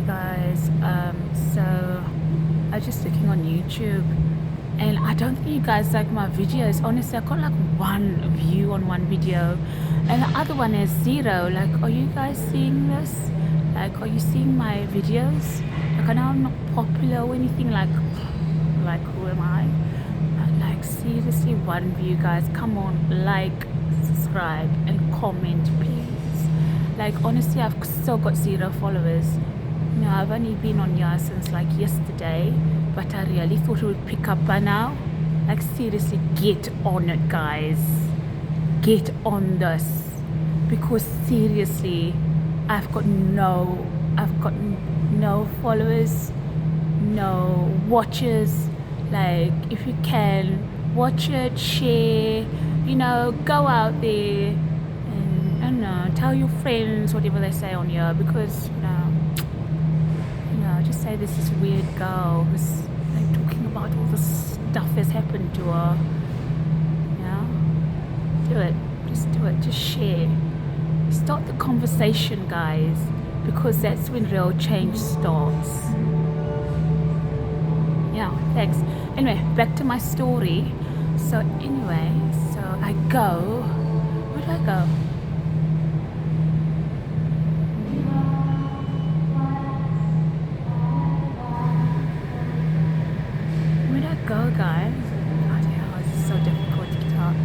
guys. So I was just looking on YouTube and I don't think you guys like my videos. Honestly, I got like one view on one video and the other one is zero. Like, are you guys seeing this? Like, are you seeing my videos? Like, I know I'm not popular or anything, like who am I? But like, seriously, one view, guys. Come on, like, subscribe and comment, please. Like, honestly, I've still got zero followers. No, I've only been on here since like yesterday, but I really thought it would pick up by now. Like, seriously, get on it, guys. Get on this. Because seriously, I've got no followers, no watchers. Like, if you can, watch it, share, go out there and, I don't know, tell your friends whatever they say on here, because, just say this is weird girl who's like talking about all the stuff that's happened to her. Do it. Just do it. Just share. Start the conversation, guys, because that's when real change starts. Yeah, thanks. Anyway, back to my story. So anyway, I go. Where do I go? Where do I go, guys? Oh dear, it's so difficult to talk.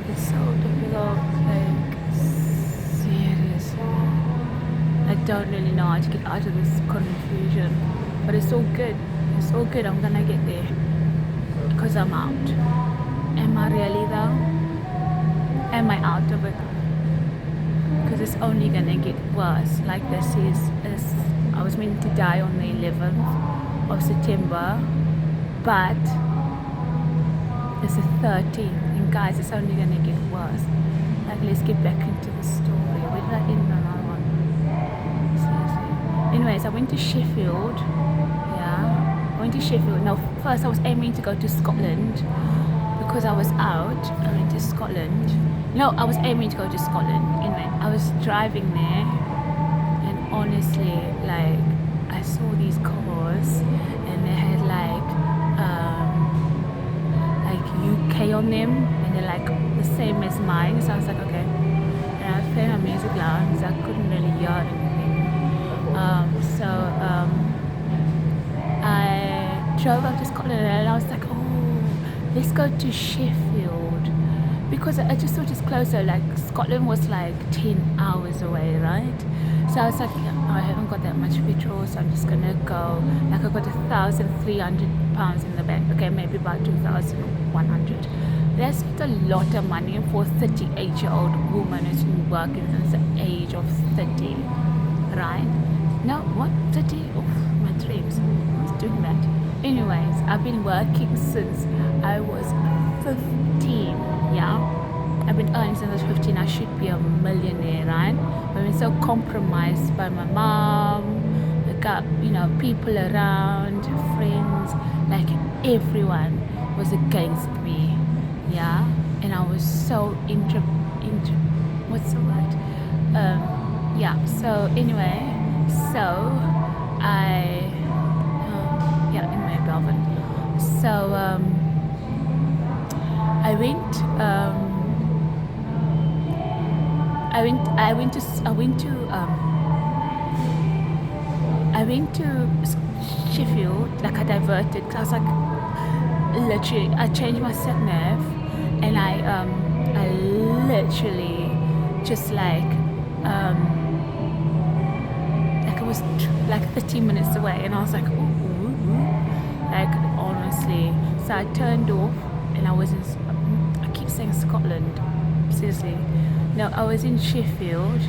It's so difficult. Like, seriously. I don't really know how to get out of this confusion. But it's all good. It's all good. I'm gonna get there. Because I'm out. Am I really though? Am I out of it? Because it's only gonna get worse. Like this is I was meant to die on the 11th of September, but it's the 13th, and guys, it's only gonna get worse. Like, let's get back into the story. Where did I end another one? Seriously. Anyways, I went to Sheffield. Yeah, I went to Sheffield. No, first I was aiming to go to Scotland because I was out. I went to Scotland. No, I was aiming to go to Scotland. Anyway, I was driving there, and honestly, like, I saw these cars, and they had like UK on them, and they're like the same as mine. So I was like, okay. And I was playing my music loud, so I couldn't really hear anything. I drove up to Scotland, and I was like, oh, let's go to Sheffield, because I just thought it's closer. Like, Scotland was like 10 hours away, right? So I was like, yeah, I haven't got that much petrol, so I'm just gonna go. Like, I got £1,300 in the bank. Okay, maybe about 2,100. That's not a lot of money for a 38-year-old woman who's been working since the age of 30, right? No, what, 30? Oh, my dreams. I was doing that. Anyways, I've been working since I was 15, yeah? I've been earning since I was 15. I should be a millionaire, right? I've been so compromised by my mom. I got, people around, friends, like everyone was against me, yeah? And I was so what's the word? Yeah, so anyway, anyway, Belvin. So, I went to Sheffield. Like, I diverted, because I was like, literally, I changed my sat nav, and I literally just like it was like 13 minutes away, and I was like, ooh, like, honestly. So I turned off, and I keep saying Scotland, seriously. No, I was in Sheffield.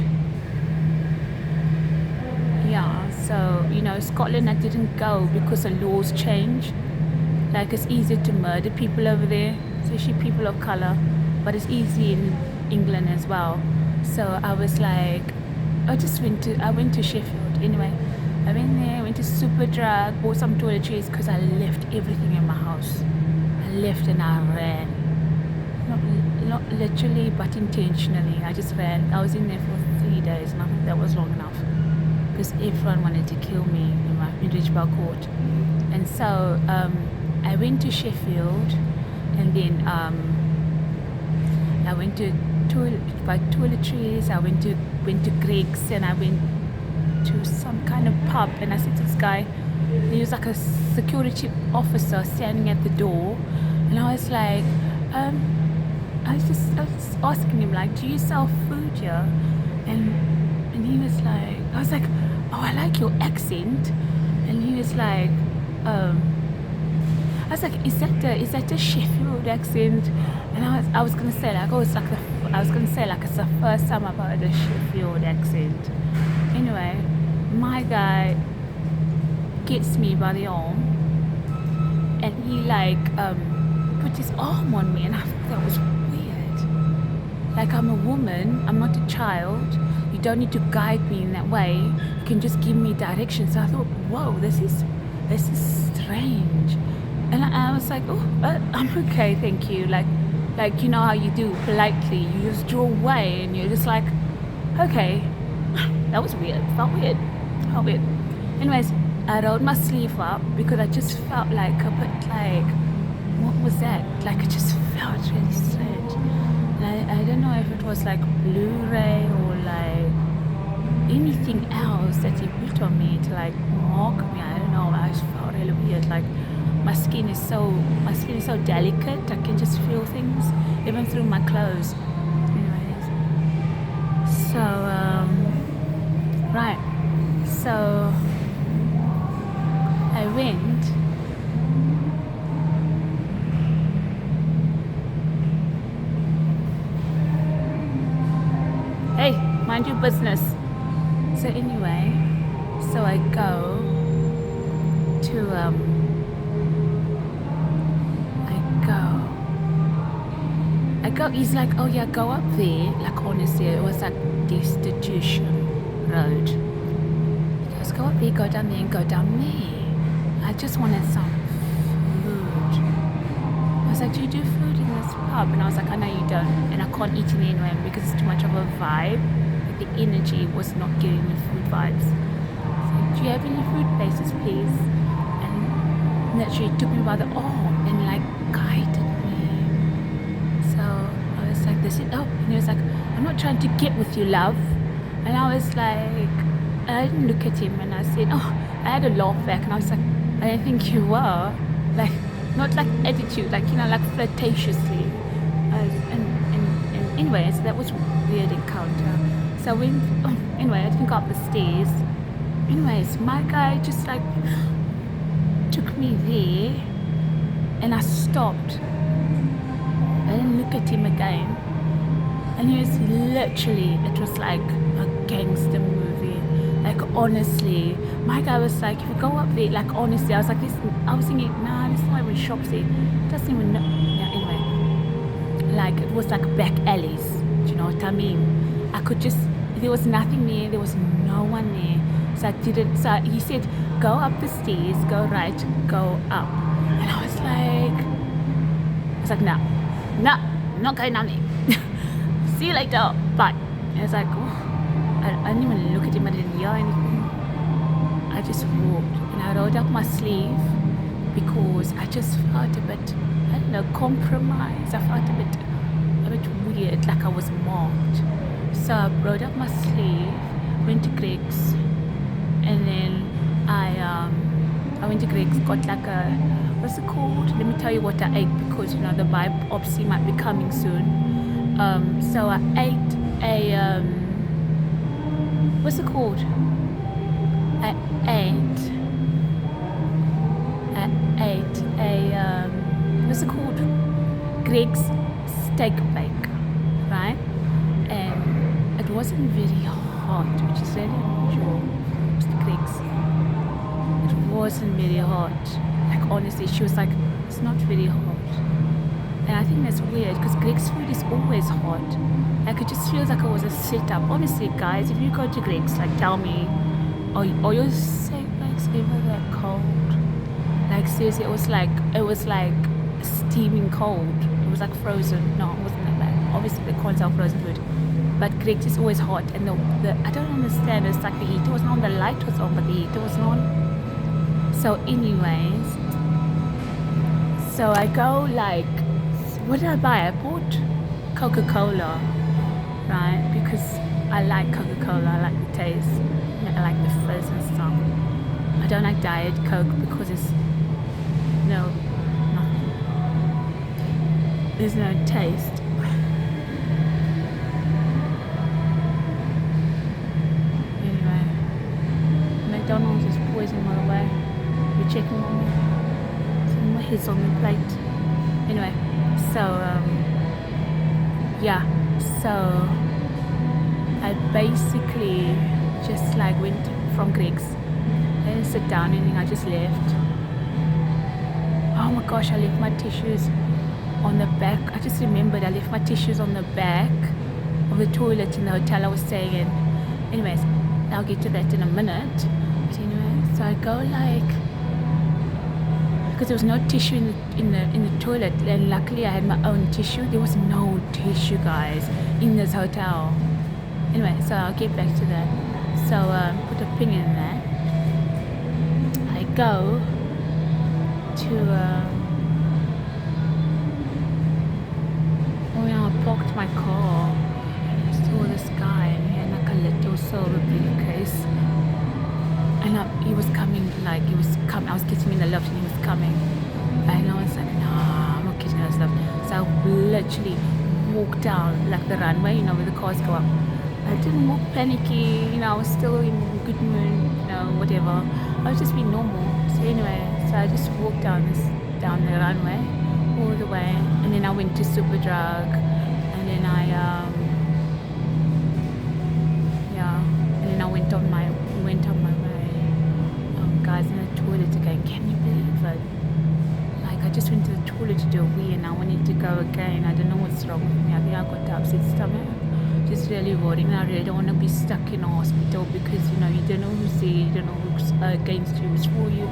Yeah, so, Scotland I didn't go because the laws change. Like, it's easier to murder people over there, especially people of colour, but it's easy in England as well. So I was like, I went to Sheffield. Anyway, I went there, went to Superdrug, bought some toiletries, because I left everything in my house. I left and I ran. Not literally, but intentionally. I just ran. I was in there for 3 days, and I think that was long enough. because everyone wanted to kill me in Ridgebell Court. And so I went to Sheffield, and then I went to buy toiletries. I went to Greg's, and I went to some kind of pub, and I said to this guy, he was like a security officer standing at the door, and I was like, I was just asking him, like, do you sell food here? And he was like, I was like, oh, I like your accent. And he was like, I was like, is that a Sheffield accent? And I was gonna say like, oh, it's like it's the first time I've heard a Sheffield accent. Anyway, my guy gets me by the arm, and he like put his arm on me, and I thought that was weird. Like, I'm a woman, I'm not a child. You don't need to guide me in that way. You can just give me directions. So I thought, whoa, this is strange. And I was like, oh, I'm okay, thank you. Like you know how you do politely. You just draw away, and you're just like, okay. That was weird. Felt weird. Anyways, I rolled my sleeve up because I just felt like a bit like, what was that? Like, it just felt really strange. And I don't know if it was like Blu-ray or like anything else that he put on me to like mock me. I don't know. I just felt really weird. Like, my skin is so delicate. I can just feel things even through my clothes. Anyways, so right. So I went. Hey, mind your business. So anyway, so I go to he's like, oh yeah, go up there. Like, honestly, it was like Destitution Road. He goes, go up there, go down there, and go down there. I just wanted some food. I was like, do you do food in this pub? And I was like, I know you don't, and I can't eat in there anyway because it's too much of a vibe. Like, the energy was not giving me food vibes. So, do you have any food places, please? And literally took me by the arm and like guided me. So I was like, this is, oh, and he was like, I'm not trying to get with you, love. And I was like, I didn't look at him, and I said, oh, I had a laugh back, and I was like, I didn't think you were. Like, not like attitude, like, you know, like flirtatiously. And anyways, that was a weird encounter. So I went, anyway, I didn't go up the stairs. Anyways, my guy just like took me there, and I stopped. I didn't look at him again. And he was literally, it was like a gangster movie. Like, honestly, my guy was like, if you go up there, like, honestly, I was like, I was thinking, nah, this is not even shops here. It doesn't even know. Yeah, anyway. Like, it was like back alleys. Do you know what I mean? I could just, there was nothing there. There was no one there. So I didn't, so he said, go up the stairs, go right, go up. And I was like, no, I'm not going down there. See you later, bye. And I was like, oh. I didn't even look at him, I didn't hear anything. I just walked, and I rolled up my sleeve because I just felt a bit, I don't know, compromised. I felt a bit weird, like I was mocked. So I rolled up my sleeve, went to Greg's, and then I went to Greg's, got like a, what's it called? Let me tell you what I ate, because, you know, the biopsy might be coming soon. So I ate a, what's it called? I ate a, what's it called? Greg's steak bake, right? And it wasn't very hot, which is really unusual. Mr. Greg's. It wasn't very hot. Like, honestly, she was like, it's not very hot. And I think that's weird because Greg's food is always hot. Like, it just feels like it was a setup. Honestly, guys, if you go to Greg's, like, tell me, are your steak bakes ever that cold? Like, seriously, it was like steaming cold. It was like frozen. No, it wasn't that bad. Obviously, they can't sell frozen food. But Greggs is always hot, and the I don't understand. It's like the heater was on, the light was on, but the heater was on. So, anyways, so I go like, what did I buy? I bought Coca-Cola, right? Because I like Coca-Cola. I like the taste. I like the fizz and stuff. I don't like Diet Coke because it's nothing. There's no taste. Anyway, McDonald's is poisoning my way. You're checking on me. So my head's on the plate. Anyway, so yeah, so I basically just like went from Greggs and sit down, and then I just left. Oh my gosh, I left my tissues on the back. I just remembered I left my tissues on the back of the toilet in the hotel I was staying in. Anyways, I'll get to that in a minute. But anyway, so I go like, because there was no tissue in the toilet, and luckily I had my own tissue. There was no tissue, guys, in this hotel. Anyway, so I'll get back to that. So put a pin in there. I go to when I parked my car, I saw this guy, and he had like a little silver briefcase, and he was coming, like he was coming. I was getting in the lift, and he was coming, and I was like, nah, I'm not getting in this lift. So I literally walked down like the runway, where the cars go up. I didn't walk panicky, I was still in good mood, whatever. I was just being normal. So anyway, so I just walked down the runway all the way, and then I went to Superdrug, and then I went on my way. Guys, in the toilet again. Can you believe it? Like, I just went to the toilet to do a wee, and I wanted to go again. I don't know what's wrong with me. I think I got the upset stomach. Just really worrying. I really don't want to be stuck in a hospital because you don't know who's there, you don't know who's against you, who's for you,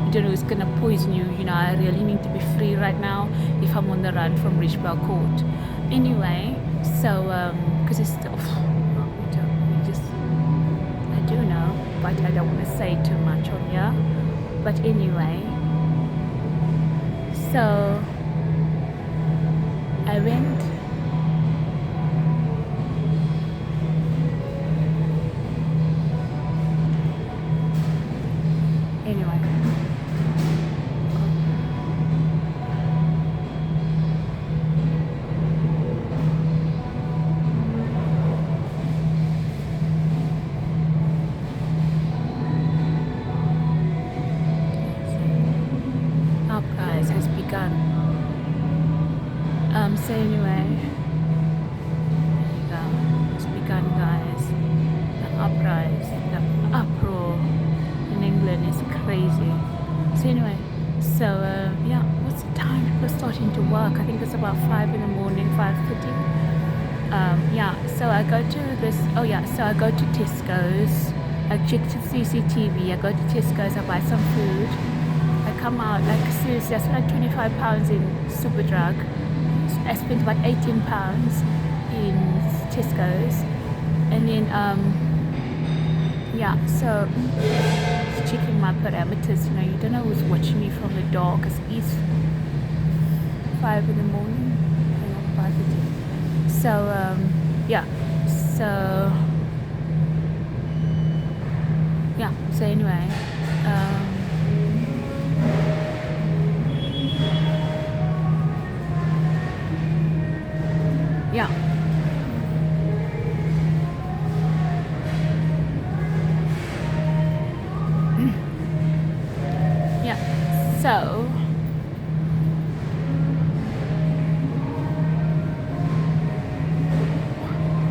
you don't know who's gonna poison you. I really need to be free right now if I'm on the run from Richbell Court. Anyway, so because it's still, I do know, but I don't want to say too much on here. But anyway, so I went. Anyway, uprise has begun. So anyway, there you go. It's begun, guys. The uprise, the uproar in England is crazy. So anyway, so yeah, what's the time? People are starting to work. I think it's about 5 in the morning, 5:30. Yeah, so I go to Tesco's. I check the CCTV. I go to Tesco's. I buy some food. I come out, like seriously, I spent like £25 in Superdrug. I spent about £18 in Tesco's, and then yeah, so just checking my parameters. You don't know who's watching me from the dark. It's 5 in the morning, 5:30. So yeah, so anyway, yeah. Yeah, so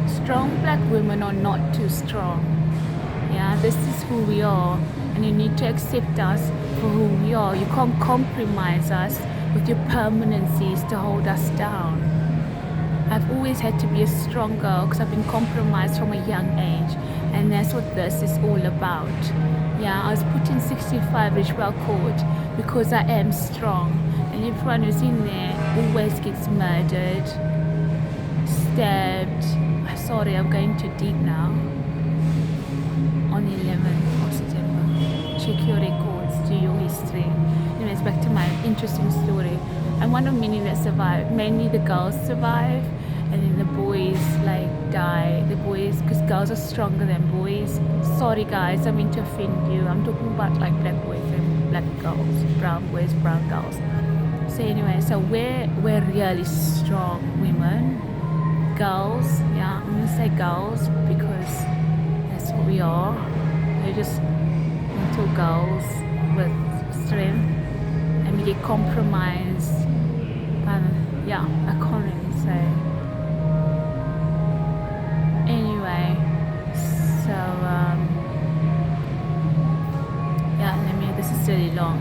strong black women are not too strong. Yeah, this is who we are, and you need to accept us for who we are. You can't compromise us with your permanencies to hold us down. I've always had to be a strong girl because I've been compromised from a young age, and that's what this is all about. Yeah, I was put in 65 Richwell Court because I am strong, and everyone who's in there always gets murdered, stabbed. I sorry, I'm going too deep now. On 11th of September, check your records, do your history. Anyways, back to my interesting story. I'm one of many that survived. Mainly the girls survive, and then the boys like die. The boys, because girls are stronger than boys. Sorry guys, I mean to offend you. I'm talking about like black boys and black girls, brown boys, brown girls. So anyway, so we're really strong women. Girls, yeah, I'm gonna say girls because that's what we are. We're just little girls with strength, and we get compromised by the, yeah, I can't really say. Anyway, so yeah, this is really long.